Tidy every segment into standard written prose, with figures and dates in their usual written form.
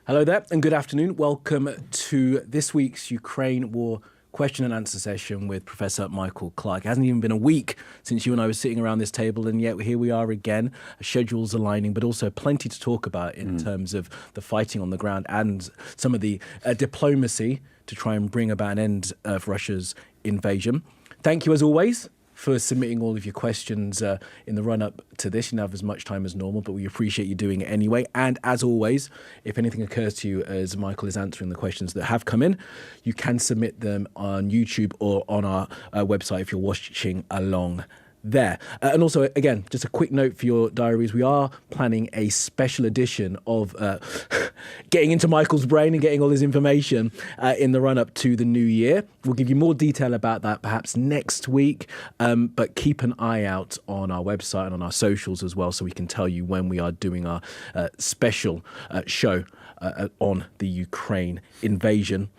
Hello there and good afternoon. Welcome to this week's Ukraine War question and answer session with Professor Michael Clarke. It hasn't even been a week since you and I were sitting around this table, and yet here we are again. Schedules aligning, but also plenty to talk about in terms of the fighting on the ground and some of the diplomacy to try and bring about an end of Russia's invasion. Thank you, as always, for submitting all of your questions in the run-up to this. You don't have as much time as normal, but we appreciate you doing it anyway. And as always, if anything occurs to you as Michael is answering the questions that have come in, you can submit them on YouTube or on our website if you're watching along there. And also, again, just a quick note for your diaries. We are planning a special edition of getting into Michael's brain and getting all his information in the run-up to the new year. We'll give you more detail about that perhaps next week, but keep an eye out on our website and on our socials as well, so we can tell you when we are doing our special show on the Ukraine invasion.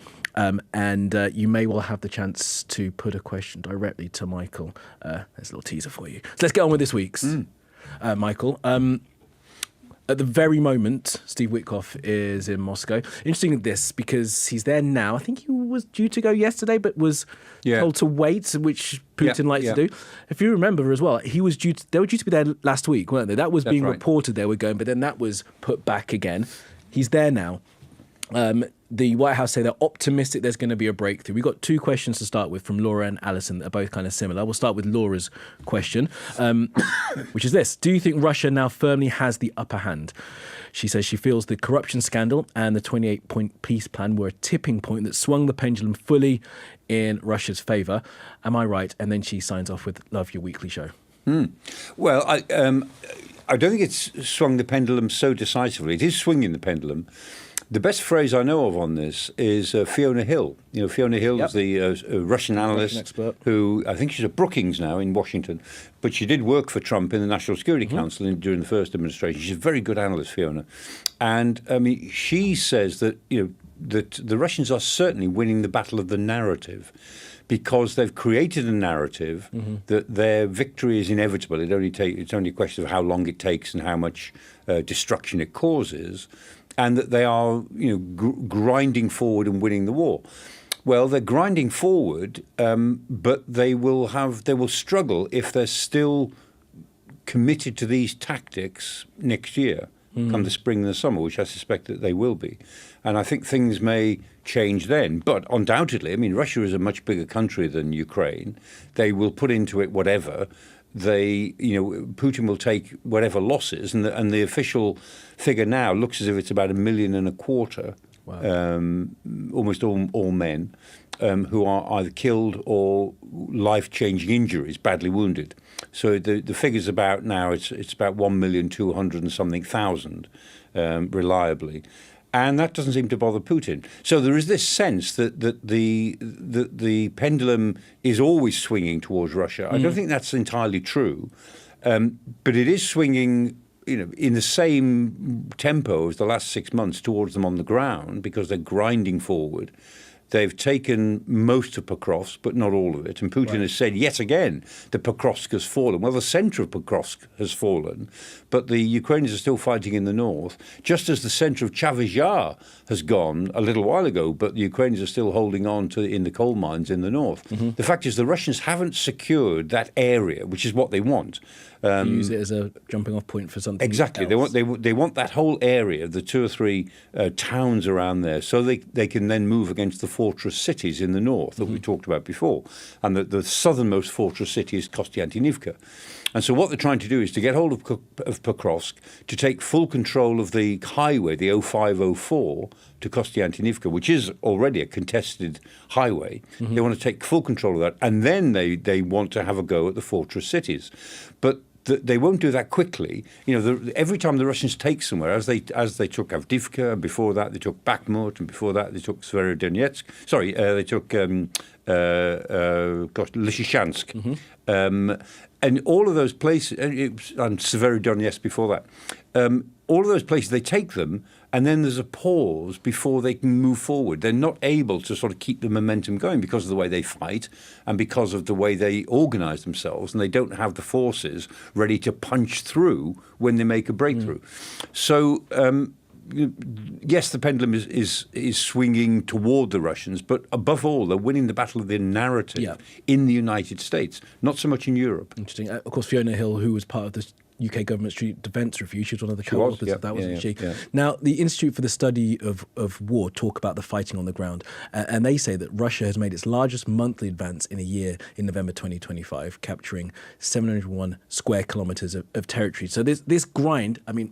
And you may well have the chance to put a question directly to Michael. There's a little teaser for you. So let's get on with this week's. Michael, at the very moment, Steve Witkoff is in Moscow. Interesting this, because he's there now. I think he was due to go yesterday, but was told to wait, which Putin likes to do. If you remember as well, they were due to be there last week, weren't they? That was being reported they were going, but then that was put back again. He's there now. The White House say they're optimistic there's going to be a breakthrough. We've got two questions to start with from Laura and Alison. They're both kind of similar. We'll start with Laura's question, which is this. Do you think Russia now firmly has the upper hand? She says she feels the corruption scandal and the 28-point peace plan were a tipping point that swung the pendulum fully in Russia's favour. Am I right? And then she signs off with love your weekly show. Well, I don't think it's swung the pendulum so decisively. It is swinging the pendulum. The best phrase I know of on this is Fiona Hill. You know, Fiona Hill is the Russian analyst expert who, I think she's at Brookings now in Washington, but she did work for Trump in the National Security Council during the first administration. She's a very good analyst, Fiona. And I mean, she says that, that the Russians are certainly winning the battle of the narrative, because they've created a narrative that their victory is inevitable. It's only a question of how long it takes and how much destruction it causes, and that they are, grinding forward and winning the war. Well, they're grinding forward, but they will struggle if they're still committed to these tactics next year, come the spring and the summer, which I suspect that they will be. And I think things may change then. But undoubtedly, I mean, Russia is a much bigger country than Ukraine. They will put into it whatever. Putin will take whatever losses, and the official figure now looks as if it's about 1.25 million, almost all men, who are either killed or life-changing injuries, badly wounded. So the figure's about now, it's about 1,200,000 and something thousand, reliably. And that doesn't seem to bother Putin. So there is this sense that the pendulum is always swinging towards Russia. I don't think that's entirely true, but it is swinging, in the same tempo as the last 6 months towards them on the ground, because they're grinding forward. They've taken most of Pokrovsk, but not all of it. And Putin has said yet again that Pokrovsk has fallen. Well, the centre of Pokrovsk has fallen, but the Ukrainians are still fighting in the north, just as the centre of Chavez has gone a little while ago, but the Ukrainians are still holding on to in the coal mines in the north. The fact is the Russians haven't secured that area, which is what they want. Use it as a jumping-off point for something exactly. else. They want that whole area, the 2 or 3 towns around there, so they can then move against the fortress cities in the north that we talked about before. And the southernmost fortress city is Kostiantynivka. And so what they're trying to do is to get hold of Pokrovsk, to take full control of the highway, the 0504 to Kostiantynivka, which is already a contested highway. They want to take full control of that, and then they want to have a go at the fortress cities. But they won't do that quickly. Every time the Russians take somewhere, as they took Avdiivka, and before that they took Bakhmut, and before that they took Severodonetsk. Sorry, they took Lysychansk. And all of those places, and Severodonetsk before that, all of those places, they take them, and then there's a pause before they can move forward. They're not able to sort of keep the momentum going because of the way they fight and because of the way they organise themselves, and they don't have the forces ready to punch through when they make a breakthrough. So yes, the pendulum is swinging toward the Russians, but above all, they're winning the battle of the narrative in the United States, not so much in Europe. Interesting. Of course, Fiona Hill, who was part of the UK government street defence review, she was one of the co-authors of that, wasn't she? Yeah. Now, the Institute for the Study of War talk about the fighting on the ground, and they say that Russia has made its largest monthly advance in a year in November 2025, capturing 701 square kilometres of territory. So this grind, I mean,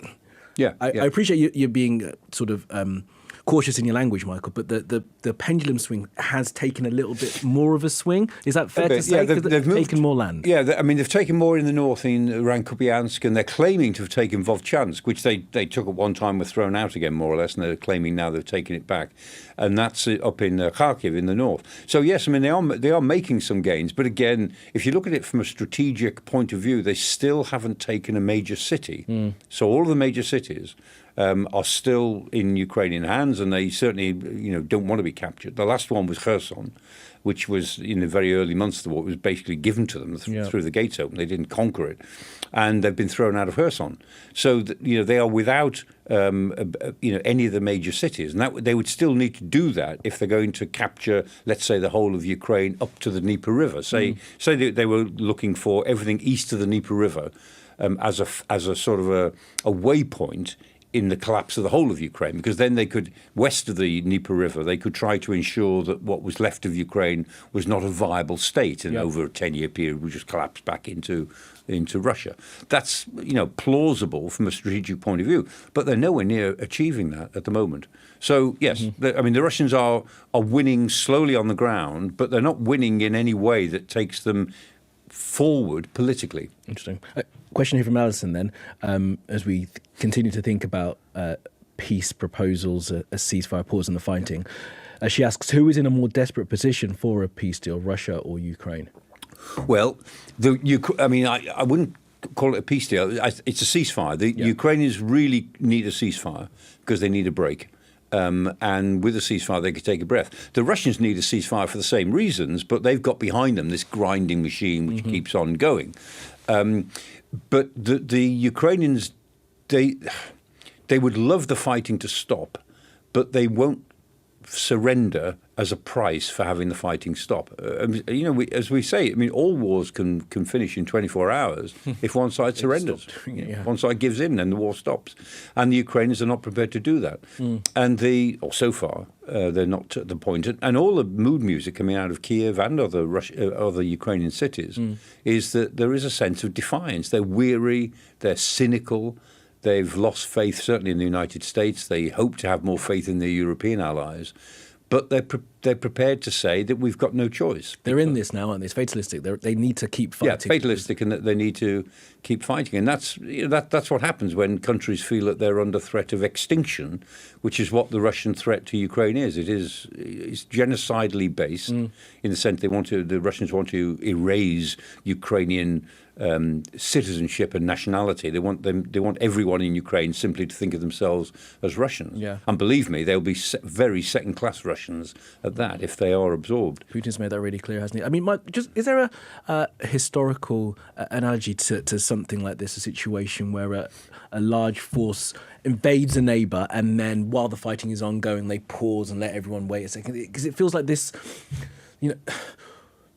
I appreciate you being sort of cautious in your language, Michael, but the pendulum swing has taken a little bit more of a swing. Is that fair to say? They've taken more land. Yeah, I mean, they've taken more in the north, around Kupiansk, and they're claiming to have taken Vovchansk, which they took at one time, were thrown out again, more or less, and they're claiming now they've taken it back. And that's up in Kharkiv in the north. So, yes, I mean, they are making some gains. But again, if you look at it from a strategic point of view, they still haven't taken a major city. So all of the major cities are still in Ukrainian hands, and they certainly, don't want to be captured. The last one was Kherson, which was in the very early months of the war. It was basically given to them through the gates open. They didn't conquer it, and they've been thrown out of Kherson. So they are without any of the major cities, and that they would still need to do that if they're going to capture, let's say, the whole of Ukraine up to the Dnieper River. Say they were looking for everything east of the Dnieper River as a sort of a waypoint in the collapse of the whole of Ukraine, because then they could, west of the Dnieper River, they could try to ensure that what was left of Ukraine was not a viable state, and over a 10-year period would just collapse back into Russia. That's plausible from a strategic point of view, but they're nowhere near achieving that at the moment. So yes, I mean the Russians are winning slowly on the ground, but they're not winning in any way that takes them forward politically. Interesting. Question here from Alison then, as we continue to think about peace proposals, a ceasefire, pause in the fighting. She asks, who is in a more desperate position for a peace deal, Russia or Ukraine? Well, I wouldn't call it a peace deal. It's a ceasefire. The Ukrainians really need a ceasefire because they need a break. And with a ceasefire, they could take a breath. The Russians need a ceasefire for the same reasons, but they've got behind them this grinding machine which keeps on going. But the Ukrainians, they would love the fighting to stop, but they won't surrender as a price for having the fighting stop. As we say, I mean, all wars can finish in 24 hours if one side surrenders. One side gives in, then the war stops. And the Ukrainians are not prepared to do that. And so far, they're not at the point. And all the mood music coming out of Kiev and other Ukrainian cities is that there is a sense of defiance. They're weary, they're cynical, they've lost faith, certainly in the United States. They hope to have more faith in their European allies. But they're prepared to say that we've got no choice. They're in this now, aren't they? It's fatalistic. They need to keep fighting. Yeah, fatalistic, and that they need to keep fighting. And that's what happens when countries feel that they're under threat of extinction, which is what the Russian threat to Ukraine is. It's genocidally based in the sense the Russians want to erase Ukrainian citizenship and nationality. They want everyone in Ukraine simply to think of themselves as Russians. Yeah. And believe me, they'll be very second-class Russians at that if they are absorbed. Putin's made that really clear, hasn't he? I mean, is there a historical analogy to something like this, a situation where a large force invades a neighbour and then while the fighting is ongoing, they pause and let everyone wait a second? Because it feels like this,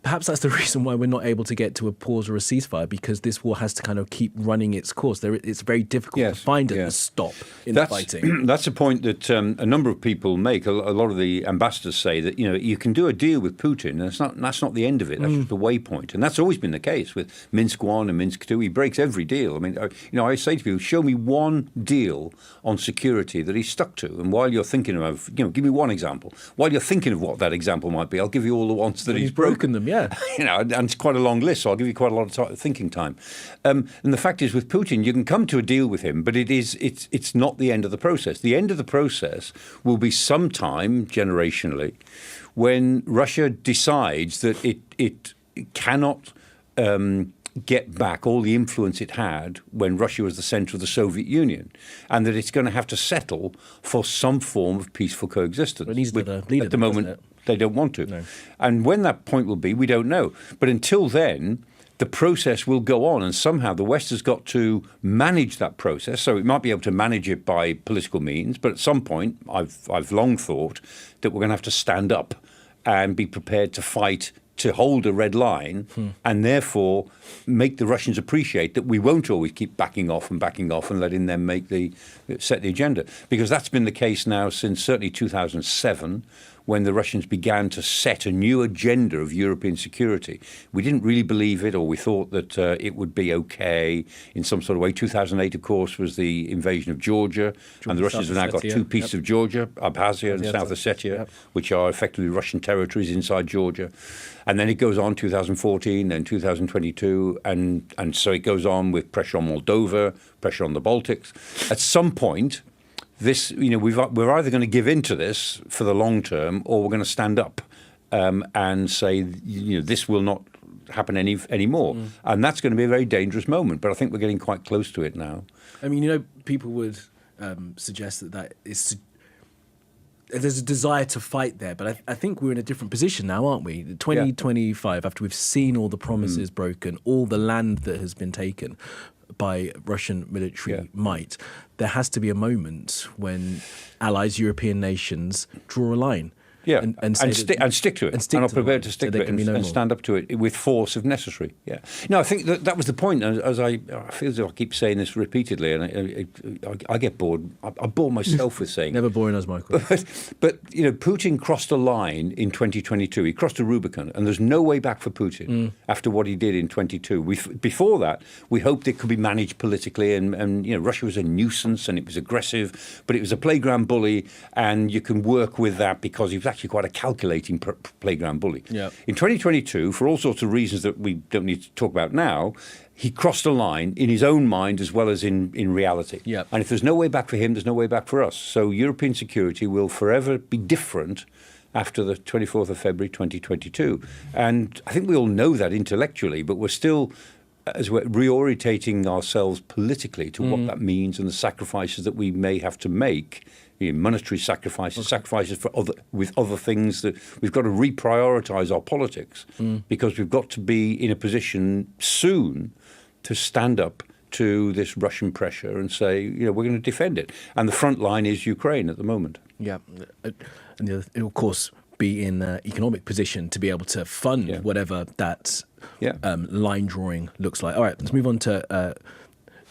perhaps that's the reason why we're not able to get to a pause or a ceasefire, because this war has to kind of keep running its course. It's very difficult to find a stop in the fighting. That's a point that a number of people make. A lot of the ambassadors say that you can do a deal with Putin, and that's not the end of it. That's just the waypoint, and that's always been the case with Minsk I and Minsk II. He breaks every deal. I mean, I say to people, show me one deal on security that he's stuck to, and while you're thinking of, give me one example. While you're thinking of what that example might be, I'll give you all the ones that he's broken them. Yeah. And it's quite a long list, so I'll give you quite a lot of thinking time. And the fact is, with Putin, you can come to a deal with him, but it's not the end of the process. The end of the process will be sometime generationally when Russia decides that it cannot get back all the influence it had when Russia was the centre of the Soviet Union, and that it's going to have to settle for some form of peaceful coexistence. But he's the leader at the moment. They don't want to. No. And when that point will be, we don't know. But until then, the process will go on, and somehow the West has got to manage that process. So it might be able to manage it by political means, but at some point, I've long thought that we're going to have to stand up and be prepared to fight, to hold a red line, and therefore make the Russians appreciate that we won't always keep backing off and letting them set the agenda. Because that's been the case now since certainly 2007, when the Russians began to set a new agenda of European security. We didn't really believe it, or we thought that it would be okay in some sort of way. 2008, of course, was the invasion of Georgia, and the Russians have now got two pieces of Georgia, Abkhazia and South Ossetia, which are effectively Russian territories inside Georgia. And then it goes on 2014, then 2022, and so it goes on with pressure on Moldova, pressure on the Baltics. At some point, this, we're either going to give in to this for the long term, or we're going to stand up and say, this will not happen anymore. And that's going to be a very dangerous moment. But I think we're getting quite close to it now. I mean, people would suggest that there's a desire to fight there, but I think we're in a different position now, aren't we? 2025, after we've seen all the promises broken, all the land that has been taken by Russian military might, there has to be a moment when allies, European nations, draw a line. Yeah, and stick to it. And are prepared to stick to it and stand up to it with force if necessary. Yeah. No, I think that was the point. As I feel as if I keep saying this repeatedly, and I get bored. I bore myself with saying Never boring us, Michael. But Putin crossed a line in 2022. He crossed a Rubicon, and there's no way back for Putin after what he did in 22. Before that, we hoped it could be managed politically, and Russia was a nuisance and it was aggressive, but it was a playground bully, and you can work with that because he was actually quite a calculating playground bully. Yeah. In 2022, for all sorts of reasons that we don't need to talk about now, he crossed a line in his own mind as well as in reality. Yeah. And if there's no way back for him, there's no way back for us. So European security will forever be different after the 24th of February 2022. And I think we all know that intellectually, but we're still, as we're reorientating ourselves politically to what that means and the sacrifices that we may have to make, monetary sacrifices, sacrifices for other things, that we've got to reprioritize our politics because we've got to be in a position soon to stand up to this Russian pressure and say, we're going to defend it. And the front line is Ukraine at the moment. Yeah, and it'll, of course, be in an economic position to be able to fund whatever that line drawing looks like. All right, let's move on to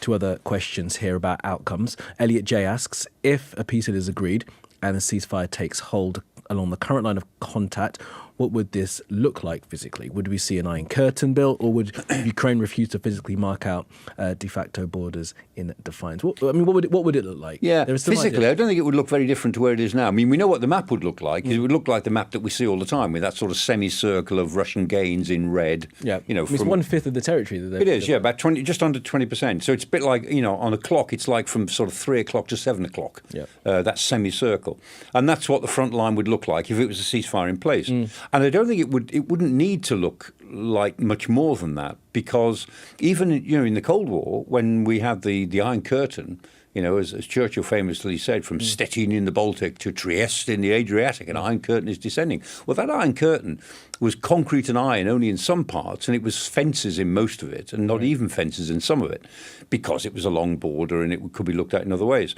two other questions here about outcomes. Elliot J asks, if a peace deal is agreed and a ceasefire takes hold along the current line of contact, what would this look like physically? Would we see an Iron Curtain built, or would Ukraine refuse to physically mark out de facto borders in defiance? What would it look like? Yeah, physically, I don't think it would look very different to where it is now. I mean, we know what the map would look like. It would look like the map that we see all the time, with that sort of semicircle of Russian gains in red. Yeah, it's 1/5 of the territory. That it is, about 20, just under 20%. So it's a bit like, on a clock, it's like from sort of 3 o'clock to 7 o'clock. Yeah, that semicircle, and that's what the front line would look like if it was a ceasefire in place. And I don't think it wouldn't need to look like much more than that, because even in the Cold War, when we had the Iron Curtain, as Churchill famously said, from Stettin in the Baltic to Trieste in the Adriatic, an Iron Curtain is descending. Well, that Iron Curtain was concrete and iron only in some parts, and it was fences in most of it, and not even fences in some of it, because it was a long border and it could be looked at in other ways.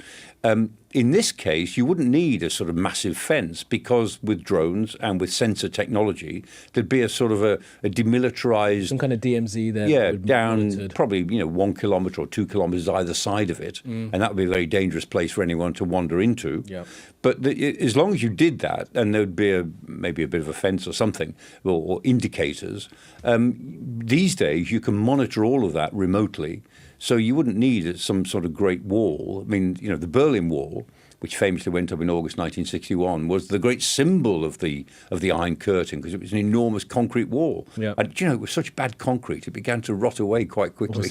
In this case, you wouldn't need a sort of massive fence, because with drones and with sensor technology, there'd be a sort of a demilitarized... some kind of DMZ there. Yeah, down probably 1 kilometre or 2 kilometres either side of it, and that would be a very dangerous place for anyone to wander into. Yeah. But as long as you did that, and there would be maybe a bit of a fence or something, or indicators, these days you can monitor all of that remotely. So you wouldn't need some sort of great wall. I mean, the Berlin Wall, which famously went up in August 1961, was the great symbol of the Iron Curtain, because it was an enormous concrete wall. Yeah. And it was such bad concrete, it began to rot away quite quickly.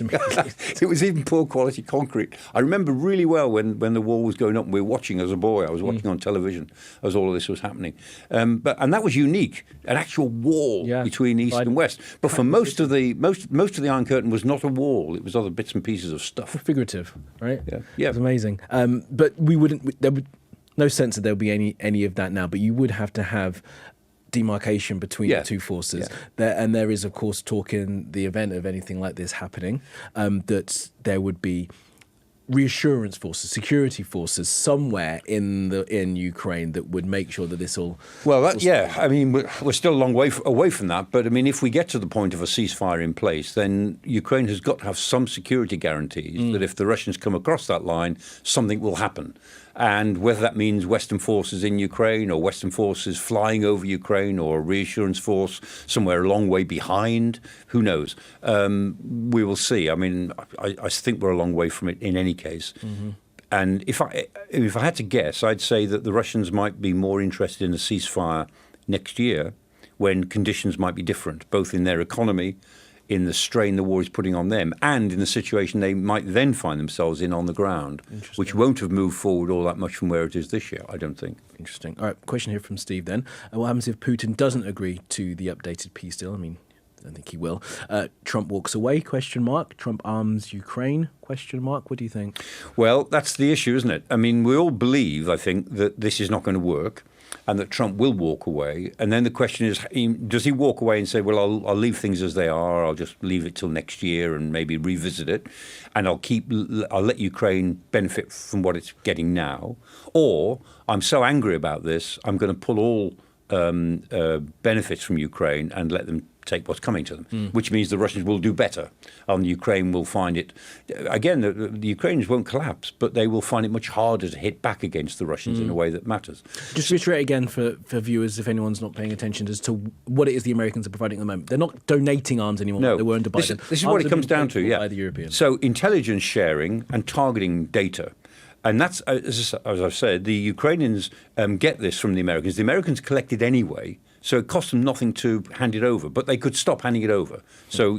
It was even poor quality concrete. I remember really well when the wall was going up, and we were watching as a boy. I was watching on television as all of this was happening. And that was unique, an actual wall between East and West. But for most of the Iron Curtain was not a wall. It was other bits and pieces of stuff. Figurative, right? Yeah. It's amazing. But we wouldn't... There would no sense that there would be any of that now, but you would have to have demarcation between the two forces. And there is, of course, talk in the event of anything like this happening, that there would be reassurance forces, security forces somewhere in Ukraine that would make sure that this all... Well, I mean, we're still a long way away from that. But, I mean, if we get to the point of a ceasefire in place, then Ukraine has got to have some security guarantees that if the Russians come across that line, something will happen. And whether that means Western forces in Ukraine or Western forces flying over Ukraine or a reassurance force somewhere a long way behind, who knows? We will see. I mean, I think we're a long way from it in any case. And if I had to guess, I'd say that the Russians might be more interested in a ceasefire next year when conditions might be different, both in their economy, in the strain the war is putting on them, and in the situation they might then find themselves in on the ground, which won't have moved forward all that much from where it is this year, I don't think. Interesting. All right, question here from Steve then. What happens if Putin doesn't agree to the updated peace deal? I mean, I don't think he will. Trump walks away, ? Trump arms Ukraine, ? What do you think? Well, that's the issue, isn't it? I mean, we all believe, I think, that this is not going to work, and that Trump will walk away. And then the question is, does he walk away and say, well, I'll leave things as they are, I'll just leave it till next year and maybe revisit it, and I'll let Ukraine benefit from what it's getting now? Or I'm so angry about this, I'm going to pull all benefits from Ukraine and let them take what's coming to them, which means the Russians will do better and Ukraine will find it. Again, the Ukrainians won't collapse, but they will find it much harder to hit back against the Russians in a way that matters. Just reiterate again for viewers, if anyone's not paying attention, as to what it is the Americans are providing at the moment. They're not donating arms anymore. No, they were under Biden. This is what it comes down to, by the Europeans. So intelligence sharing and targeting data. And that's, as I've said, the Ukrainians get this from the Americans. The Americans collect it anyway, so it costs them nothing to hand it over, but they could stop handing it over. So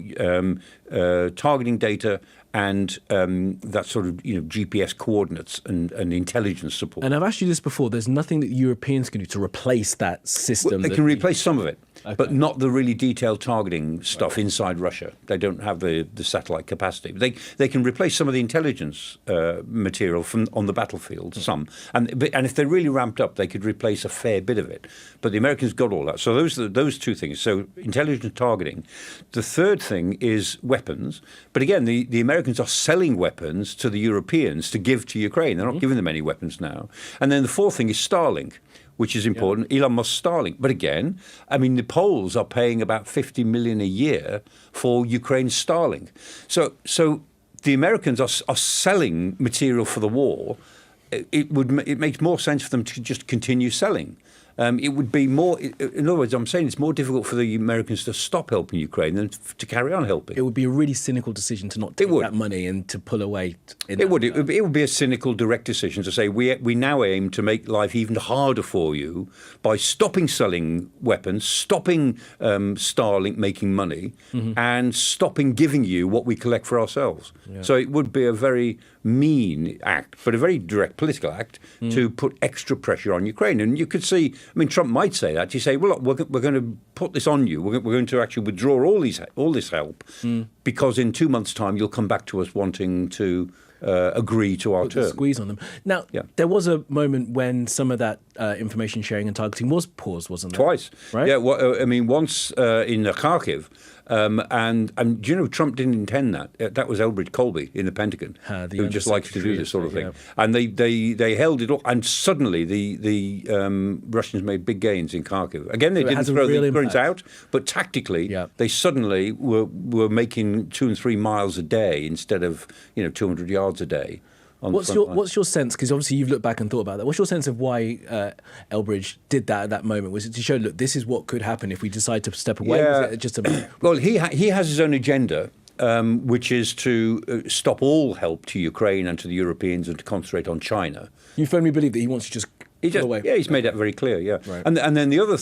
targeting data and that sort of GPS coordinates and intelligence support. And I've asked you this before. There's nothing that Europeans can do to replace that system. Well, they can replace some of it, but not the really detailed targeting stuff inside Russia. They don't have the satellite capacity. They can replace some of the intelligence material from on the battlefield, some. And if they're really ramped up, they could replace a fair bit of it. But the Americans got all that. So those two things. So intelligence targeting. The third thing is weapons. But again, the Americans are selling weapons to the Europeans to give to Ukraine. They're not giving them any weapons now. And then the fourth thing is Starlink, which is important. Elon Musk's Starlink. But again, I mean, the Poles are paying about $50 million a year for Ukraine's Starlink. So the Americans are selling material for the war. It makes more sense for them to just continue selling. It would be more, in other words, I'm saying it's more difficult for the Americans to stop helping Ukraine than to carry on helping. It would be a really cynical decision to not take that money and to pull away. It would be a cynical, direct decision to say we now aim to make life even harder for you by stopping selling weapons, stopping Starlink making money, and stopping giving you what we collect for ourselves. Yeah. So it would be a very mean act, but a very direct political act to put extra pressure on Ukraine. And you could see, I mean, Trump might say that. You say, well, look, we're going to put this on you. We're going to actually withdraw all this help because in 2 months' time you'll come back to us wanting to agree to our terms. Squeeze on them. Now, there was a moment when some of that information sharing and targeting was paused, wasn't there? Twice. Right? Yeah, well, I mean, once in Kharkiv. And do you know, Trump didn't intend that. That was Elbridge Colby in the Pentagon, who just likes to do this sort of thing. Yeah. And they held it up, and suddenly the Russians made big gains in Kharkiv. Again, they didn't throw the Ukrainians out, but tactically they suddenly were making 2 and 3 miles a day instead of 200 yards a day. What's your sense? Because obviously you've looked back and thought about that. What's your sense of why Elbridge did that at that moment? Was it to show, look, this is what could happen if we decide to step away? Yeah. Was it just well, he has his own agenda, which is to stop all help to Ukraine and to the Europeans and to concentrate on China. You firmly believe that he wants to just pull away? Yeah, he's made that very clear, yeah. Right. And then the other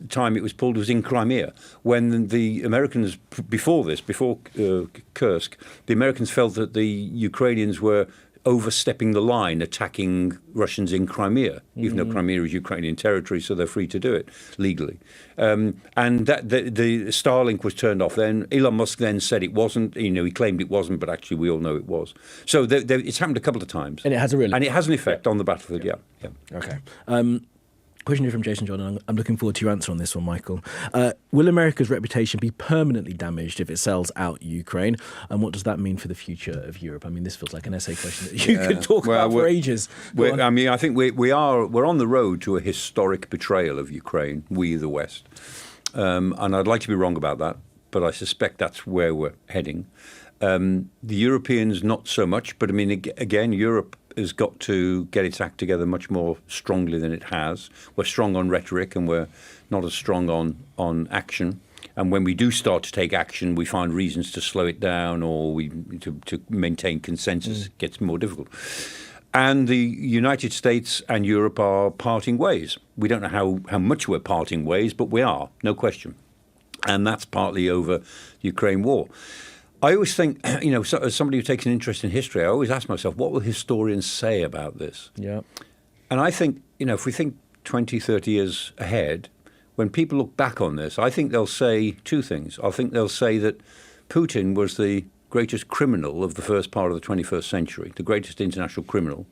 time it was pulled was in Crimea, when the Americans, before Kursk, the Americans felt that the Ukrainians were overstepping the line, attacking Russians in Crimea, even though Crimea is Ukrainian territory, so they're free to do it legally. And that the Starlink was turned off. Then Elon Musk then said it wasn't. He claimed it wasn't, but actually we all know it was. So it's happened a couple of times, and it has an effect on the battlefield. Yeah. Okay. Question here from Jason John, and I'm looking forward to your answer on this one, Michael. Will America's reputation be permanently damaged if it sells out Ukraine? And what does that mean for the future of Europe? I mean, this feels like an essay question that you could talk about for ages. I mean, I think we're on the road to a historic betrayal of Ukraine, we the West. And I'd like to be wrong about that, but I suspect that's where we're heading. The Europeans, not so much. But I mean, again, Europe has got to get its act together much more strongly than it has. We're strong on rhetoric and we're not as strong on action. And when we do start to take action, we find reasons to slow it down or to maintain consensus. It gets more difficult. And the United States and Europe are parting ways. We don't know how much we're parting ways, but we are, no question. And that's partly over the Ukraine war. I always think, as somebody who takes an interest in history, I always ask myself, what will historians say about this? Yeah. And I think, if we think 20, 30 years ahead, when people look back on this, I think they'll say two things. I think they'll say that Putin was the greatest criminal of the first part of the 21st century, the greatest international criminal,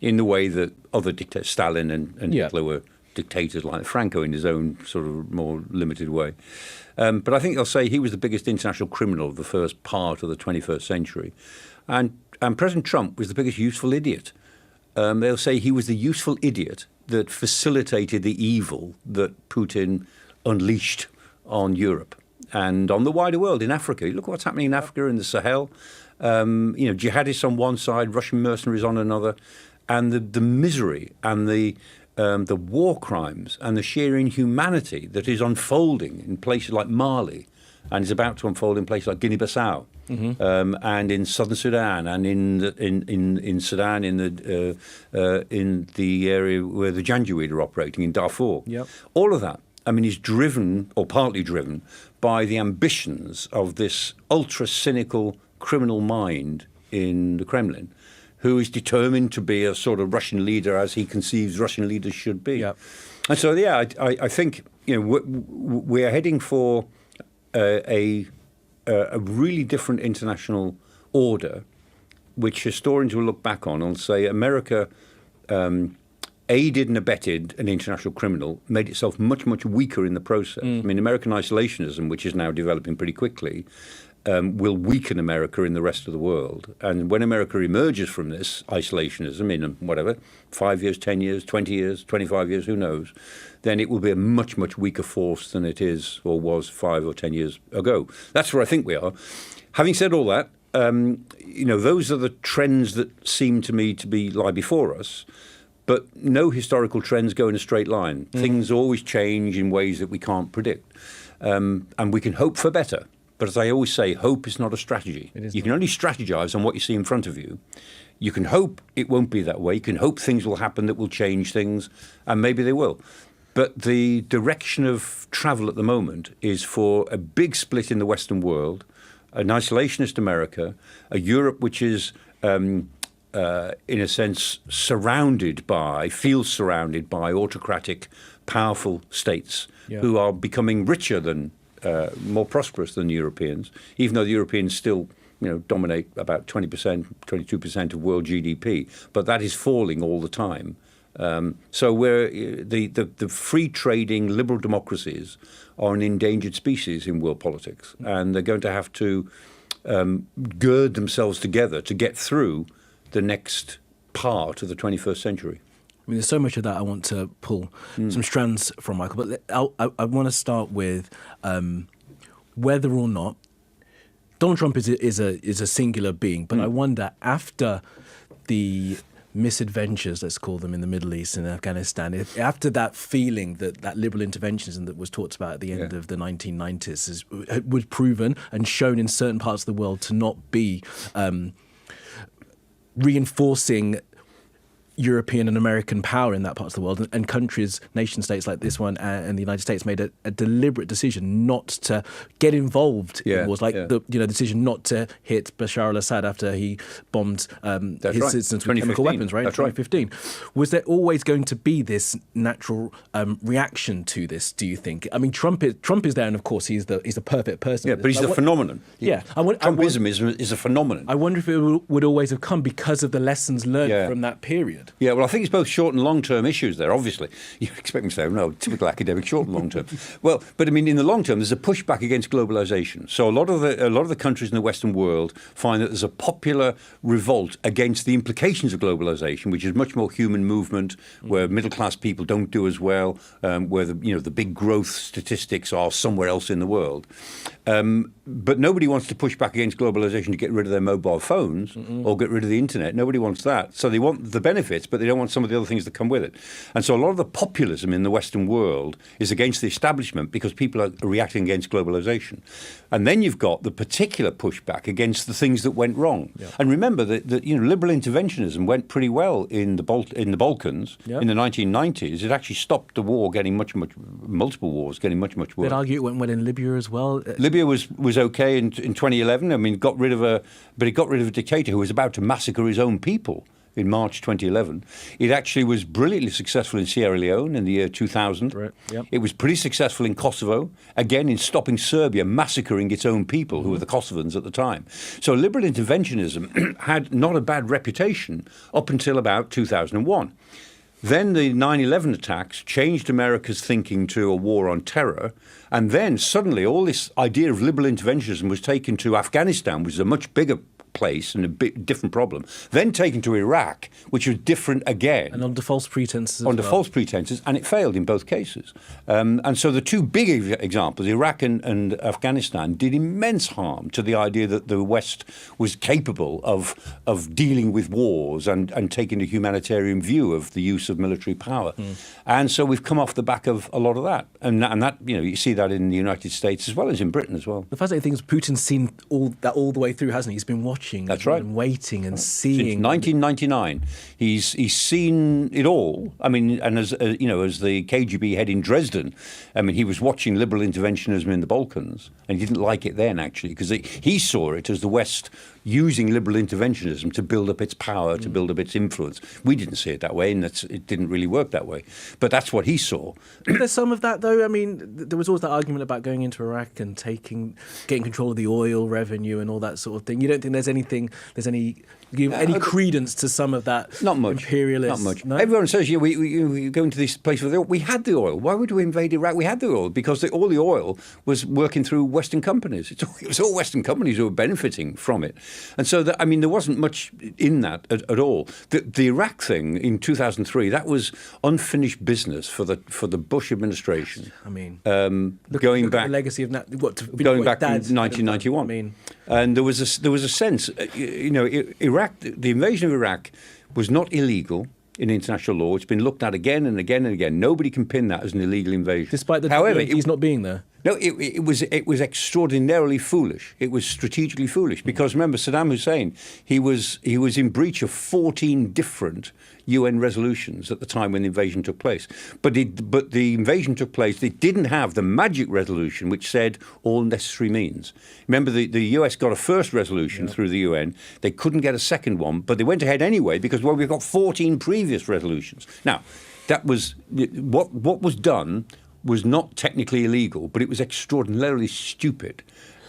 in the way that other dictators, Stalin and Hitler, were dictators like Franco in his own sort of more limited way. But I think they'll say he was the biggest international criminal of the first part of the 21st century. And President Trump was the biggest useful idiot. They'll say he was the useful idiot that facilitated the evil that Putin unleashed on Europe and on the wider world, in Africa. Look what's happening in Africa, in the Sahel. Jihadists on one side, Russian mercenaries on another. And the misery and the war crimes and the sheer inhumanity that is unfolding in places like Mali and is about to unfold in places like Guinea-Bissau and in southern Sudan and in Sudan in the area where the Janjaweed are operating in Darfur. Yep. All of that, I mean, is driven or partly driven by the ambitions of this ultra-cynical criminal mind in the Kremlin, who is determined to be a sort of Russian leader as he conceives Russian leaders should be. Yep. And so, I think we're heading for a really different international order, which historians will look back on and say America aided and abetted an international criminal, made itself much, much weaker in the process. I mean, American isolationism, which is now developing pretty quickly, will weaken America in the rest of the world. And when America emerges from this isolationism in 5 years, 10 years, 20 years, 25 years, who knows, then it will be a much, much weaker force than it is or was 5 or 10 years ago. That's where I think we are. Having said all that, those are the trends that seem to me to lie before us. But no historical trends go in a straight line. Things always change in ways that we can't predict. And we can hope for better. But as I always say, hope is not a strategy. You can only strategize on what you see in front of you. You can hope it won't be that way. You can hope things will happen that will change things, and maybe they will. But the direction of travel at the moment is for a big split in the Western world, an isolationist America, a Europe which is, in a sense, feels surrounded by autocratic, powerful states who are becoming richer than more prosperous than the Europeans, even though the Europeans still, dominate about 20%, 22% of world GDP. But that is falling all the time. So the free trading liberal democracies are an endangered species in world politics, and they're going to have to gird themselves together to get through the next part of the 21st century. I mean, there's so much of that I want to pull some strands from, Michael. But I want to start with whether or not Donald Trump is a singular being. But I wonder, after the misadventures, let's call them, in the Middle East and Afghanistan, after that feeling that liberal interventionism that was talked about at the end of the 1990s was proven and shown in certain parts of the world to not be reinforcing European and American power in that part of the world, and countries, nation states like this one and the United States made a deliberate decision not to get involved in wars, the decision not to hit Bashar al-Assad after he bombed his citizens with chemical weapons, right? In 2015. Was there always going to be this natural reaction to this, do you think? I mean, Trump is there, and of course he's the perfect person. Yeah, but he's a phenomenon. Yeah. Trumpism is a phenomenon. I wonder if it would always have come because of the lessons learned from that period. expect? Yeah, well, I think it's both short and long-term issues there, obviously. You expect me to say, no, typical academic, short and long-term. Well, but I mean, in the long term, there's a pushback against globalization. So a lot of the countries in the Western world find that there's a popular revolt against the implications of globalization, which is much more human movement, where middle-class people don't do as well, where the big growth statistics are somewhere else in the world. But nobody wants to push back against globalization to get rid of their mobile phones or get rid of the internet. Nobody wants that. So they want the benefits, but they don't want some of the other things that come with it. And so a lot of the populism in the Western world is against the establishment because people are reacting against globalization. And then you've got the particular pushback against the things that went wrong. Yeah. And remember that liberal interventionism went pretty well in the Balkans in the 1990s. It actually stopped the war getting multiple wars getting much worse. They'd argue it went well in Libya as well. Libya was okay in 2011. I mean, it got rid of a dictator who was about to massacre his own people in March 2011. It actually was brilliantly successful in Sierra Leone in the year 2000. Right. Yep. It was pretty successful in Kosovo, again in stopping Serbia massacring its own people, who were the Kosovans at the time. So liberal interventionism had not a bad reputation up until about 2001. Then the 9/11 attacks changed America's thinking to a war on terror. And then suddenly all this idea of liberal interventionism was taken to Afghanistan, which is a much bigger place and a bit different problem. Then taken to Iraq, which was different again. And under false pretenses. False pretenses, and it failed in both cases. And so the two big examples, Iraq and Afghanistan, did immense harm to the idea that the West was capable of dealing with wars and taking a humanitarian view of the use of military power. And so we've come off the back of a lot of that. And that you see that in the United States as well as in Britain as well. The fascinating thing is Putin's seen all the way through, hasn't he? He's been watching. That's right. And waiting and seeing. Since 1999, he's seen it all. I mean, and as the KGB head in Dresden, I mean, he was watching liberal interventionism in the Balkans, and he didn't like it then actually because he saw it as the West using liberal interventionism to build up its power, to build up its influence. We didn't see it that way, and it didn't really work that way. But that's what he saw. There's some of that, though. I mean, there was always that argument about going into Iraq and getting control of the oil revenue and all that sort of thing. You don't think there's any credence to some of that? Not much. Imperialist? Not much. No? Everyone says, we go into this place with the oil. We had the oil. Why would we invade Iraq? We had the oil because all the oil was working through Western companies. It was all Western companies who were benefiting from it. And so, there wasn't much in that at all. The Iraq thing in 2003, that was unfinished business for the Bush administration. I mean, going back the legacy of going back to 1991. I mean, and there was a sense, Iraq, the invasion of Iraq was not illegal in international law. It's been looked at again and again and again. Nobody can pin that as an illegal invasion. Despite he's not being there. No, it was extraordinarily foolish. It was strategically foolish because remember Saddam Hussein, he was in breach of 14 different UN resolutions at the time when the invasion took place. But the invasion took place. They didn't have the magic resolution which said all necessary means. Remember, the US got a first resolution through the UN. They couldn't get a second one, but they went ahead anyway because we've got 14 previous resolutions. Now, that was what was done. Was not technically illegal, but it was extraordinarily stupid.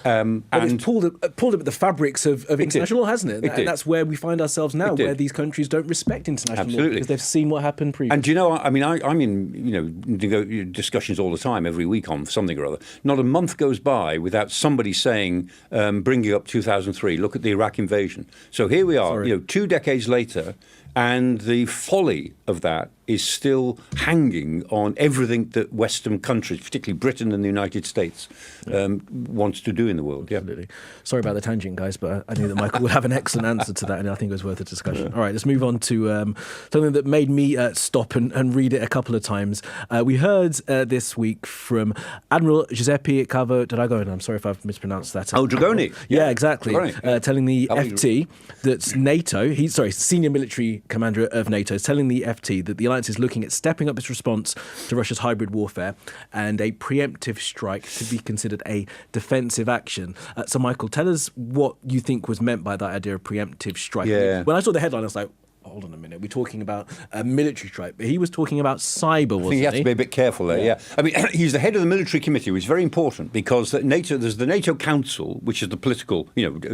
But it's pulled up at the fabrics of international law, hasn't it? And that's where we find ourselves now, where these countries don't respect international law because they've seen what happened previously. And do you know, I mean, I'm in discussions all the time, every week on something or other. Not a month goes by without somebody saying, bringing up 2003, look at the Iraq invasion. So here we are, 2 decades later, and the folly of that is still hanging on everything that Western countries, particularly Britain and the United States, wants to do in the world. Absolutely. Sorry about the tangent, guys, but I knew that Michael would have an excellent answer to that, and I think it was worth a discussion. All right, let's move on to something that made me stop and read it a couple of times. We heard this week from Admiral Giuseppe Cavo. Did I go in? I'm sorry if I've mispronounced that. Oh, Dragoni. Yeah, exactly. Telling the FT that NATO, senior military commander of NATO, is telling the FT that the alliance is looking at stepping up its response to Russia's hybrid warfare and a preemptive strike to be considered a defensive action. So, Michael, tell us what you think was meant by that idea of preemptive strike. Yeah. When I saw the headline, I was like, hold on a minute. We're talking about a military strike, but he was talking about cyber, wasn't he? I think you have to be a bit careful there, yeah. I mean, he's the head of the military committee, which is very important because there's the NATO Council, which is the political,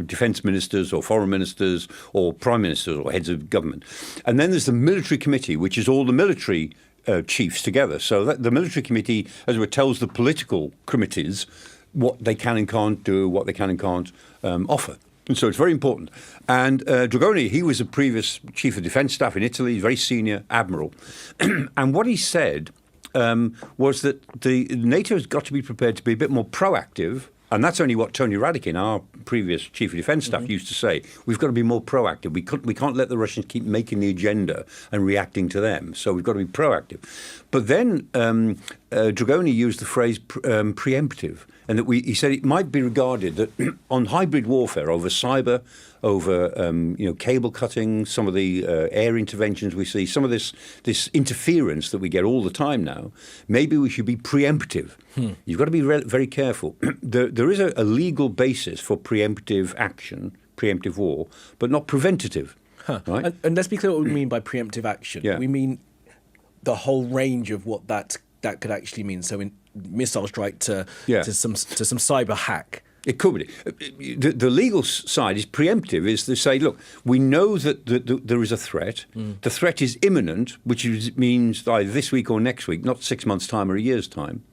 defence ministers or foreign ministers or prime ministers or heads of government. And then there's the military committee, which is all the military chiefs together. So the military committee, as it were, tells the political committees what they can and can't do, what they can and can't offer. And so it's very important. And Dragoni, he was a previous chief of defence staff in Italy, very senior admiral. And what he said was that the NATO's got to be prepared to be a bit more proactive. And that's only what Tony Radakin, our previous chief of defence staff, used to say. We've got to be more proactive. We can't let the Russians keep making the agenda and reacting to them. So we've got to be proactive. But then Dragoni used the phrase pre-emptive. And that he said it might be regarded that on hybrid warfare over cyber, over cable cutting, some of the air interventions we see, some of this interference that we get all the time now, maybe we should be preemptive. You've got to be very careful. There is a legal basis for preemptive action, preemptive war, but not preventative. Right? And let's be clear what we mean by preemptive action. Yeah. We mean the whole range of what that could actually mean. So in missile strike to some cyber hack. It could be. The legal side is preemptive, is to say, look, we know that there is a threat. The threat is imminent, which means either this week or next week, not 6 months' time or a year's time.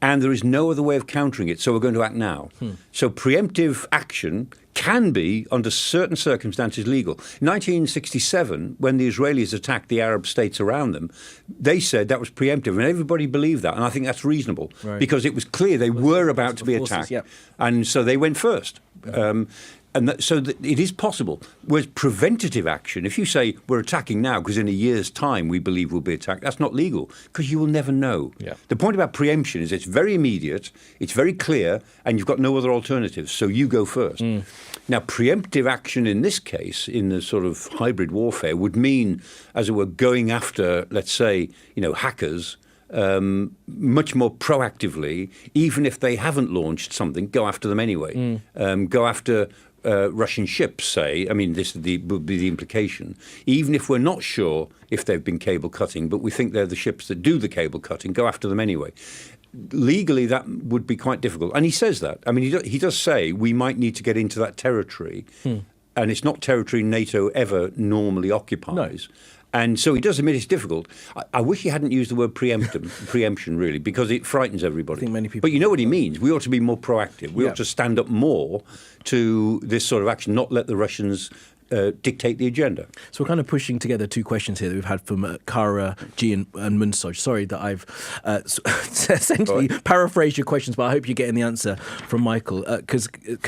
And there is no other way of countering it, so we're going to act now. So preemptive action can be, under certain circumstances, legal. In 1967, when the Israelis attacked the Arab states around them, they said that was preemptive, and everybody believed that, and I think that's reasonable, because it was clear they were about to be attacked, and so they went first. So it is possible. Whereas preventative action, if you say we're attacking now because in a year's time we believe we'll be attacked, that's not legal because you will never know. Yeah. The point about preemption is it's very immediate, it's very clear, and you've got no other alternatives, so you go first. Now, preemptive action in this case, in the sort of hybrid warfare, would mean, as it were, going after, let's say, hackers much more proactively, even if they haven't launched something, go after them anyway. Go after Russian ships, say. I mean, this would be the implication. Even if we're not sure if they've been cable cutting, but we think they're the ships that do the cable cutting, go after them anyway. Legally, that would be quite difficult. And he says that. I mean, he does say we might need to get into that territory. And it's not territory NATO ever normally occupies. No. And so he does admit it's difficult. I wish he hadn't used the word preemption, really, because it frightens everybody. I think many people. But you know what he means. We ought to be more proactive. We ought to stand up more to this sort of action, not let the Russians dictate the agenda. So we're kind of pushing together two questions here that we've had from Kara, G and Munsoj. Sorry that I've essentially paraphrased your questions, but I hope you're getting the answer from Michael. Because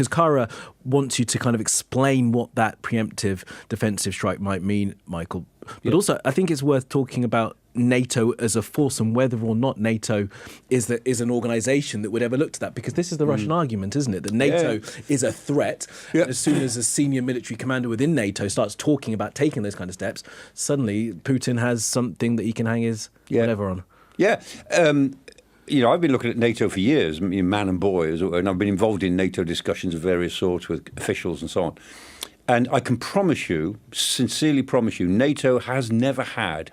Kara wants you to kind of explain what that preemptive defensive strike might mean, Michael. But also, I think it's worth talking about NATO as a force and whether or not NATO is an organisation that would ever look to that, because this is the Russian argument, isn't it? That NATO is a threat. And as soon as a senior military commander within NATO starts talking about taking those kind of steps, suddenly Putin has something that he can hang his whatever on. Yeah. I've been looking at NATO for years, man and boy, and I've been involved in NATO discussions of various sorts with officials and so on. And I can promise you, sincerely promise you, NATO has never had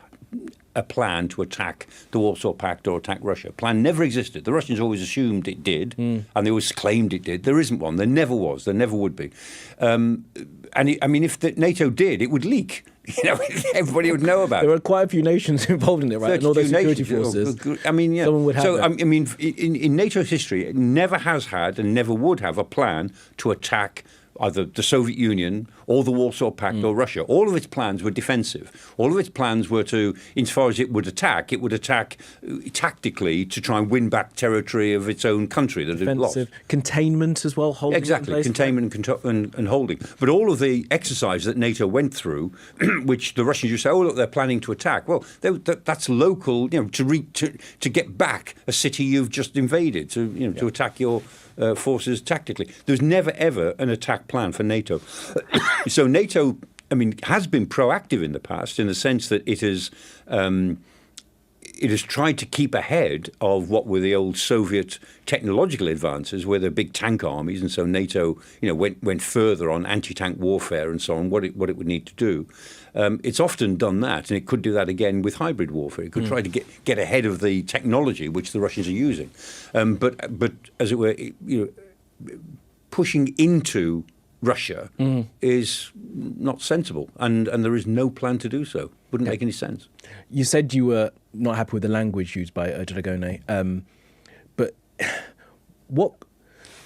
a plan to attack the Warsaw Pact or attack Russia. Plan never existed. The Russians always assumed it did, and they always claimed it did. There isn't one. There never was. There never would be. If NATO did, it would leak. Everybody would know about it. There are quite a few nations involved in it, right? And all those security forces. Someone would have that. In NATO's history, it never has had and never would have a plan to attack either the Soviet Union or the Warsaw Pact or Russia. All of its plans were defensive. All of its plans were to, insofar as it would attack tactically to try and win back territory of its own country that it had lost. Containment as well, holding exactly, containment and holding. But all of the exercises that NATO went through, which the Russians used to say, oh, look, they're planning to attack. Well, that's local, to get back a city you've just invaded, to attack your forces tactically. There's never, ever an attack plan for NATO. So NATO, it has tried to keep ahead of what were the old Soviet technological advances, where they're big tank armies, and so NATO, went further on anti-tank warfare and so on, what it would need to do. It's often done that, and it could do that again with hybrid warfare. It could try to get ahead of the technology which the Russians are using, but as it were, pushing into Russia is not sensible, and there is no plan to do so. Wouldn't make any sense. You said you were not happy with the language used by Dragone, but what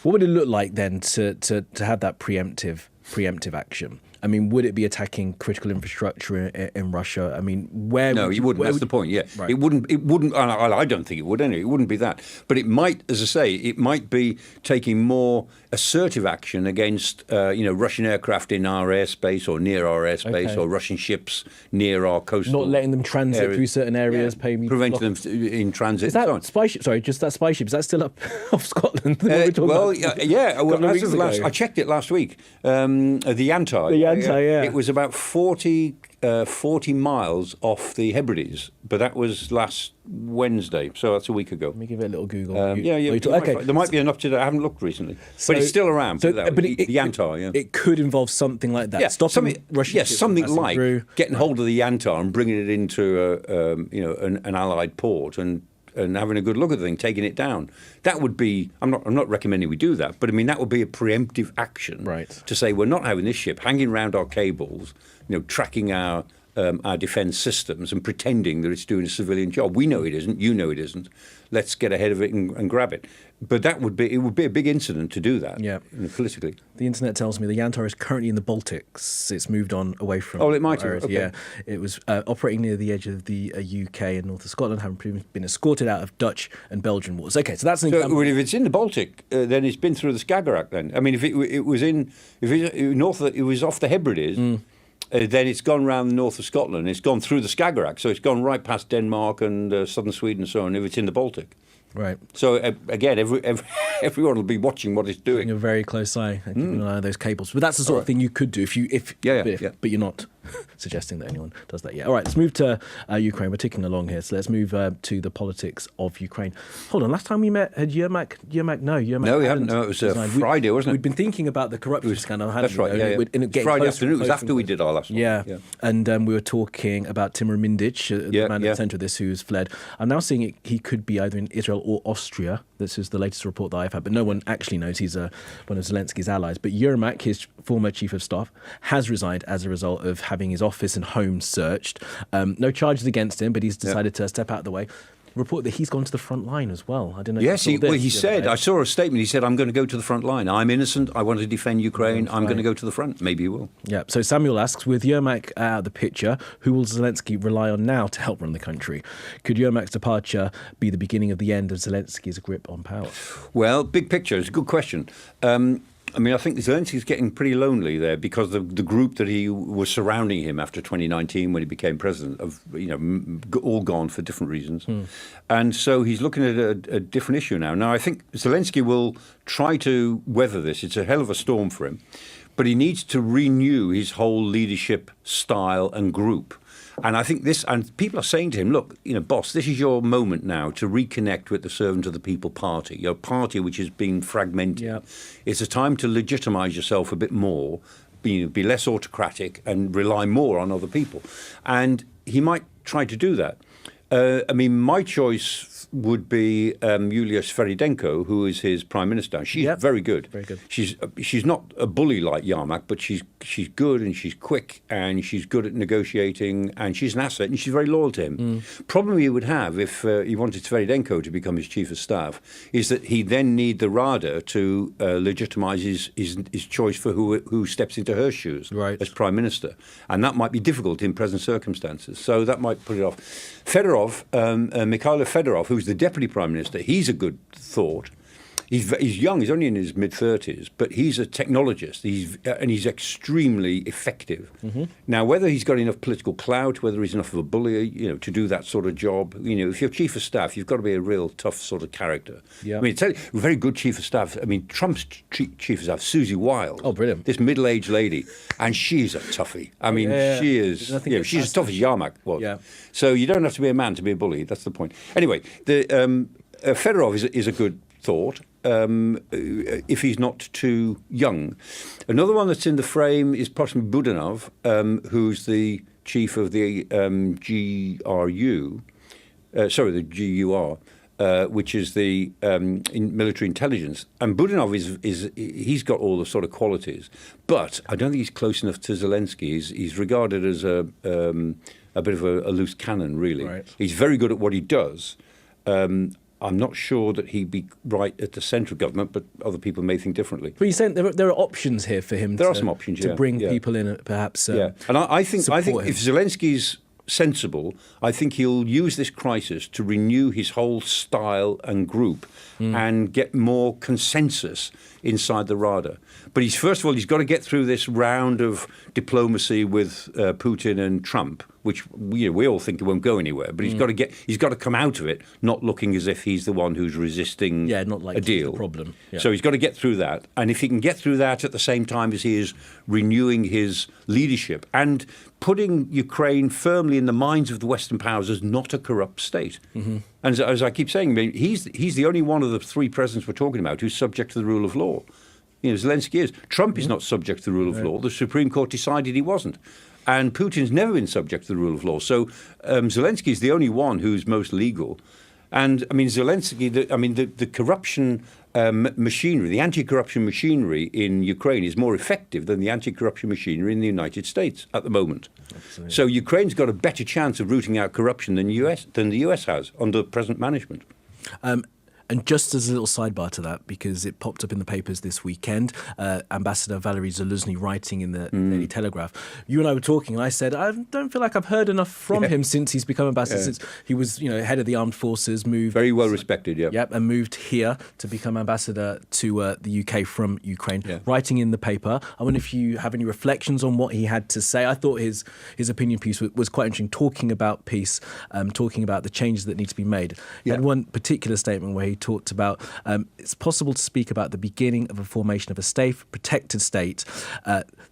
would it look like then to have that preemptive action? I mean, would it be attacking critical infrastructure in Russia? I mean, where? No, you wouldn't. That's the point. Yeah, right. It wouldn't. I don't think it would anyway. It wouldn't be that. But it might, as I say, it might be taking more assertive action against, Russian aircraft in our airspace or near our airspace, or Russian ships near our coastal. Not letting them transit through certain areas, preventing them in transit. Is that and so on. spy-ship? Sorry, just that spy-ship. Is that still up off Scotland? Well, as of I checked it last week. The Yantai. Yeah. It was about 40 miles off the Hebrides, but that was last Wednesday, so that's a week ago. Let me give it a little Google. Okay. There might be an up to date. I haven't looked recently, but it's still around. The Yantar. Yeah. It could involve something like that. Yeah, stopping Russian ships from passing like through. Getting hold of the Yantar and bringing it into an allied port and having a good look at the thing, taking it down. That would be. I'm not recommending we do that, but I mean that would be a preemptive action, right? To say we're not having this ship hanging around our cables, tracking our defence systems and pretending that it's doing a civilian job. We know it isn't. You know it isn't. Let's get ahead of it and grab it. But it would be a big incident to do that. Yeah, politically. The internet tells me the Yantar is currently in the Baltics. It's moved on away from. Oh, it might have. Okay. Yeah, it was operating near the edge of the UK and north of Scotland, having been escorted out of Dutch and Belgian waters. Okay, so that's an example. Well, if it's in the Baltic, then it's been through the Skagerrak. Then I mean, if it was off the Hebrides. Then it's gone round the north of Scotland. It's gone through the Skagerrak, so it's gone right past Denmark and southern Sweden and so on. If it's in the Baltic, right. So again, everyone will be watching what it's doing. You're a very close eye, keeping an eye on those cables. But that's the sort of thing you could do but you're not suggesting that anyone does that yet. All right, let's move to Ukraine. We're ticking along here, so let's move to the politics of Ukraine. Hold on, last time we met, had Yermak? No, we hadn't. No, it was Friday, wasn't it? We'd been thinking about the corruption scandal. That's right. Friday afternoon. It was after we did our last one. Yeah. And we were talking about Timur Mindic, the man at the centre of this who's fled. I'm now seeing he could be either in Israel or Austria. This is the latest report that I've had, but no one actually knows. He's one of Zelensky's allies. But Yermak, his former chief of staff, has resigned as a result of having his office and home searched. No charges against him, but he's decided to step out of the way. Report that he's gone to the front line as well. I don't know. Yes, he said. I saw a statement. He said, "I'm going to go to the front line. I'm innocent. I want to defend Ukraine. I'm going to go to the front." Maybe he will. Yeah. So Samuel asks, with Yermak out of the picture, who will Zelensky rely on now to help run the country? Could Yermak's departure be the beginning of the end of Zelensky's grip on power? Well, big picture. It's a good question. I mean, I think Zelensky's getting pretty lonely there because the group that he was surrounding him after 2019 when he became president have, all gone for different reasons. And so he's looking at a different issue now. Now, I think Zelensky will try to weather this. It's a hell of a storm for him. But he needs to renew his whole leadership style and group. And I think and people are saying to him, look, boss, this is your moment now to reconnect with the Servant of the People party, your party which has been fragmented. Yeah. It's a time to legitimise yourself a bit more, be less autocratic and rely more on other people. And he might try to do that. My choice would be Yulia Sviridenko, who is his prime minister. She's very good. Very good. She's not a bully like Yermak, but she's good and she's quick and she's good at negotiating and she's an asset and she's very loyal to him. Problem he would have if he wanted Sviridenko to become his chief of staff is that he then need the Rada to legitimise his choice for who steps into her shoes as prime minister, and that might be difficult in present circumstances. So that might put it off. Mikhailo Fedorov, who's the deputy prime minister, he's a good thought. He's young. He's only in his mid-30s, but he's a technologist. He's extremely effective. Now, whether he's got enough political clout, whether he's enough of a bully, to do that sort of job, if you're chief of staff, you've got to be a real tough sort of character. Yeah. I mean, tell you, a very good chief of staff. I mean, Trump's chief of staff, Susie Wild. Oh, brilliant! This middle-aged lady, and she's a toughie. I mean, she is. She's as tough as Yarmak was. Yeah. So you don't have to be a man to be a bully. That's the point. Anyway, Fedorov is a good thought. If he's not too young. Another one that's in the frame is possibly Budanov, who's the chief of the the GUR, which is the military intelligence. And Budanov he's got all the sort of qualities, but I don't think he's close enough to Zelensky. He's regarded as a bit of a loose cannon, really. Right. He's very good at what he does. I'm not sure that he'd be right at the central government, but other people may think differently. But you're saying there are options here for him. There are some options to bring people in, perhaps. And I think him. If Zelensky's sensible, I think he'll use this crisis to renew his whole style and group and get more consensus inside the Rada. But first of all, he's got to get through this round of diplomacy with Putin and Trump, which we all think it won't go anywhere. But he's got to come out of it not looking as if he's the one who's resisting not like a deal. The problem. Yeah. So he's got to get through that, and if he can get through that at the same time as he is renewing his leadership and putting Ukraine firmly in the minds of the Western powers as not a corrupt state. And as I keep saying, he's the only one of the three presidents we're talking about who's subject to the rule of law. Zelensky is. Trump is not subject to the rule of law. The Supreme Court decided he wasn't. And Putin's never been subject to the rule of law. So Zelensky is the only one who's most legal. And I mean, Zelensky, the corruption machinery, the anti-corruption machinery in Ukraine is more effective than the anti-corruption machinery in the United States at the moment. Absolutely. So Ukraine's got a better chance of rooting out corruption than the US has under present management. And just as a little sidebar to that, because it popped up in the papers this weekend, Ambassador Valery Zelenskyy writing in the Daily Telegraph, you and I were talking, and I said, I don't feel like I've heard enough from him since he's become ambassador, since he was head of the armed forces, moved... Very well respected, yeah. Yep, and moved here to become ambassador to the UK from Ukraine, writing in the paper. I wonder if you have any reflections on what he had to say. I thought his opinion piece was quite interesting, talking about peace, talking about the changes that need to be made. He had one particular statement where he talked about it's possible to speak about the beginning of a formation of a safe, protected state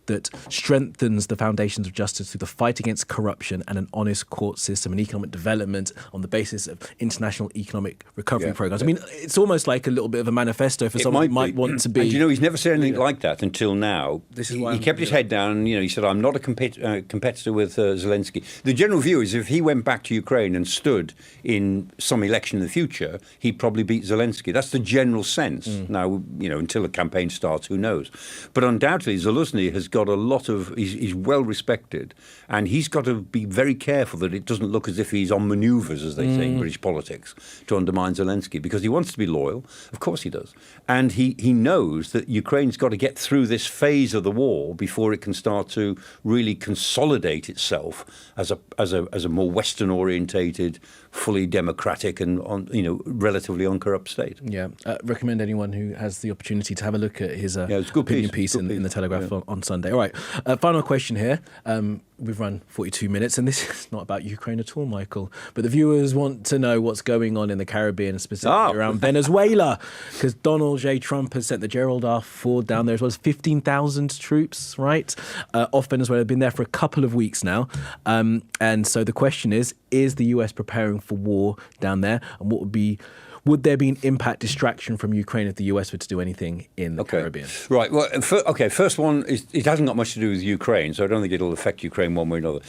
that strengthens the foundations of justice through the fight against corruption and an honest court system and economic development on the basis of international economic recovery programs. I mean, it's almost like a little bit of a manifesto for someone who might want to be... And he's never said anything like that until now. This is why he kept his head down. He said, I'm not a competitor with Zelensky. The general view is if he went back to Ukraine and stood in some election in the future, he'd probably beat Zelensky. That's the general sense. Now, until the campaign starts, who knows? But undoubtedly, Zelensky has got a lot of... He's well respected, and he's got to be very careful that it doesn't look as if he's on manoeuvres, as they say in British politics, to undermine Zelensky, because he wants to be loyal. Of course he does. And he knows that Ukraine's got to get through this phase of the war before it can start to really consolidate itself as a more Western-orientated, fully democratic and relatively uncorrupt state. Yeah, recommend anyone who has the opportunity to have a look at his opinion piece in the Telegraph on Sunday. All right, final question here. We've run 42 minutes, and this is not about Ukraine at all, Michael. But the viewers want to know what's going on in the Caribbean, specifically around Venezuela, because Donald J. Trump has sent the Gerald R. Ford down there, as well as 15,000 troops, right, off Venezuela. They've been there for a couple of weeks now. And so the question is the US preparing for war down there? And would there be an impact distraction from Ukraine if the US were to do anything in the Caribbean? Right. Well, first one is it hasn't got much to do with Ukraine, so I don't think it'll affect Ukraine one way or another.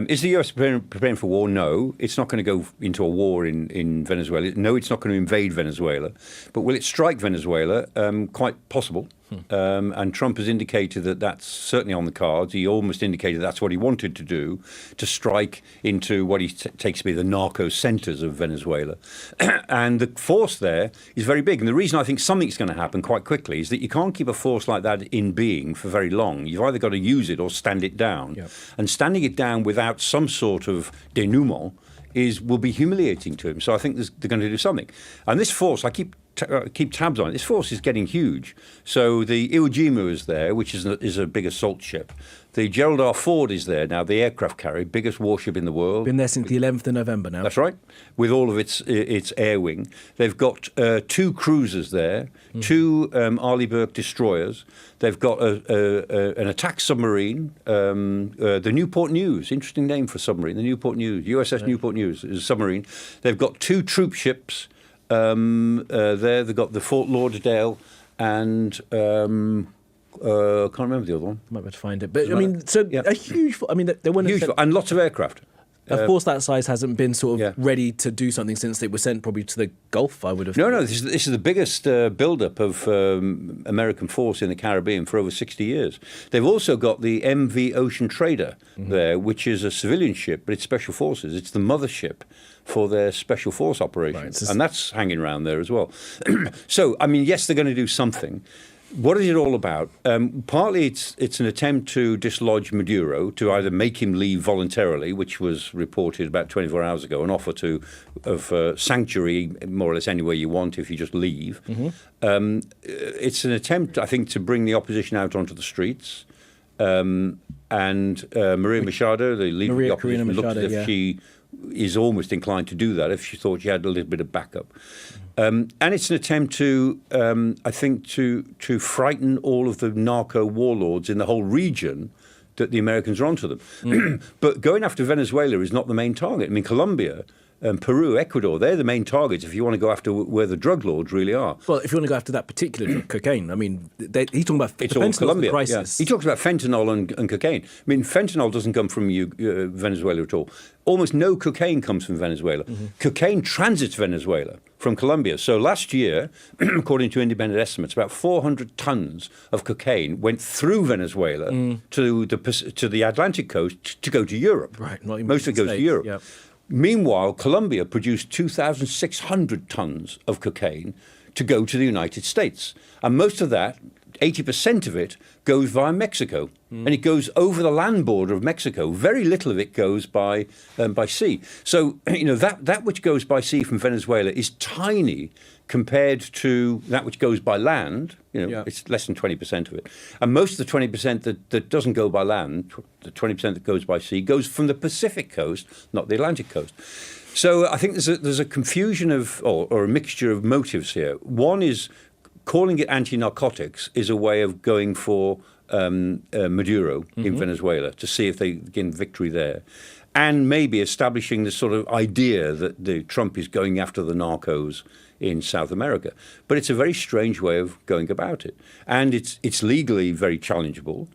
Is the US preparing for war? No. It's not going to go into a war in Venezuela. No, it's not going to invade Venezuela. But will it strike Venezuela? Quite possible. And Trump has indicated that that's certainly on the cards. He almost indicated that's what he wanted to do, to strike into what he takes to be the narco centers of Venezuela. And the force there is very big. And the reason I think something's going to happen quite quickly is that you can't keep a force like that in being for very long. You've either got to use it or stand it down. Yep. And standing it down without some sort of denouement will be humiliating to him. So I think they're going to do something. And this force, I keep keep tabs on it. This force is getting huge. So the Iwo Jima is there, which is a big assault ship. The Gerald R. Ford is there now, the aircraft carrier, biggest warship in the world. Been there since the 11th of November now. That's right, with all of its air wing. They've got 2 cruisers there, 2 Arleigh Burke destroyers. They've got an attack submarine, the Newport News, interesting name for submarine, the Newport News, USS Newport News is a submarine. They've got 2 troop ships there. They've got the Fort Lauderdale and... can't remember the other one. Might be able to find it. But, I mean, so a huge... I mean, they wouldn't huge, and lots of aircraft. A force that size hasn't been sort of ready to do something since it was sent probably to the Gulf, I would have thought. No, this is the biggest build-up of American force in the Caribbean for over 60 years. They've also got the MV Ocean Trader there, which is a civilian ship, but it's special forces. It's the mothership for their special force operations. Right, and that's hanging around there as well. So, I mean, yes, they're going to do something. What is it all about? Partly it's an attempt to dislodge Maduro, to either make him leave voluntarily, which was reported about 24 hours ago, an offer of sanctuary more or less anywhere you want if you just leave. It's an attempt, I think, to bring the opposition out onto the streets. And Maria Machado, the leader of the opposition, looks as if she is almost inclined to do that if she thought she had a little bit of backup. And it's an attempt to, I think, to frighten all of the narco warlords in the whole region that the Americans are onto them. But going after Venezuela is not the main target. I mean, Colombia, Peru, Ecuador, they're the main targets if you want to go after where the drug lords really are. Well, if you want to go after that particular drug, cocaine, I mean, he's talking about it's all Colombia. Crisis. Yeah. He talks about fentanyl and cocaine. I mean, fentanyl doesn't come from Venezuela at all. Almost no cocaine comes from Venezuela. Cocaine transits Venezuela from Colombia. So last year, according to independent estimates, about 400 tons of cocaine went through Venezuela to the Atlantic coast to go to Europe. Right, not even most of it goes to Europe. Yep. Meanwhile, Colombia produced 2,600 tons of cocaine to go to the United States. And most of that, 80% of it, goes via Mexico. And it goes over the land border of Mexico. Very little of it goes by sea. So, you know, that which goes by sea from Venezuela is tiny compared to that which goes by land. You know, it's less than 20% of it. And most of the 20% that doesn't go by land, the 20% that goes by sea, goes from the Pacific coast, not the Atlantic coast. So I think there's a confusion of, or a mixture of motives here. One is calling it anti-narcotics is a way of going for Maduro in Venezuela to see if they gain victory there. And maybe establishing the sort of idea that Trump is going after the narcos in South America. But it's a very strange way of going about it. And it's legally very challengeable.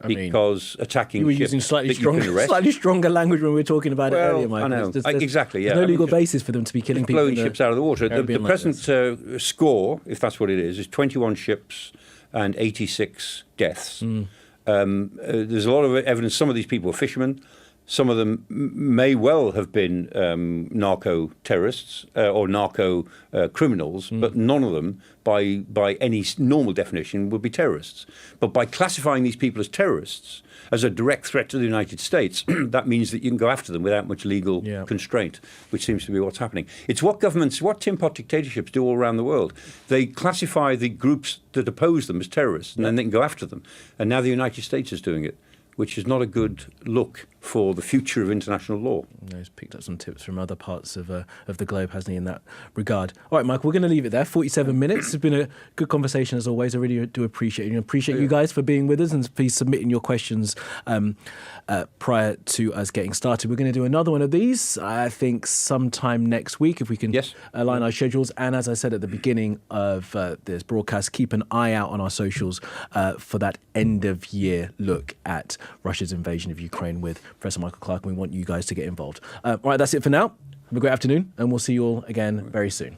Because attacking you were ships using slightly stronger language when we were talking about it earlier, Mike. I know. Exactly, yeah. There's no legal basis for them to be killing people. Blowing ships out of the water. The present score, if that's what it is 21 ships and 86 deaths. There's a lot of evidence. Some of these people were fishermen. Some of them may well have been narco terrorists or narco criminals, but none of them, by any normal definition, would be terrorists. But by classifying these people as terrorists, as a direct threat to the United States, that means that you can go after them without much legal constraint, which seems to be what's happening. It's what tin pot dictatorships do all around the world. They classify the groups that oppose them as terrorists, and then they can go after them. And now the United States is doing it, which is not a good look for the future of international law. He's picked up some tips from other parts of the globe, hasn't he, in that regard? All right, Mike, we're going to leave it there. 47 minutes. It's been a good conversation, as always. I really do appreciate it. I appreciate you guys for being with us and for submitting your questions prior to us getting started. We're going to do another one of these, I think, sometime next week, if we can align our schedules. And as I said at the beginning of this broadcast, keep an eye out on our socials for that end-of-year look at Russia's invasion of Ukraine with Professor Michael Clarke. We want you guys to get involved. All right, that's it for now. Have a great afternoon, and we'll see you all again very soon.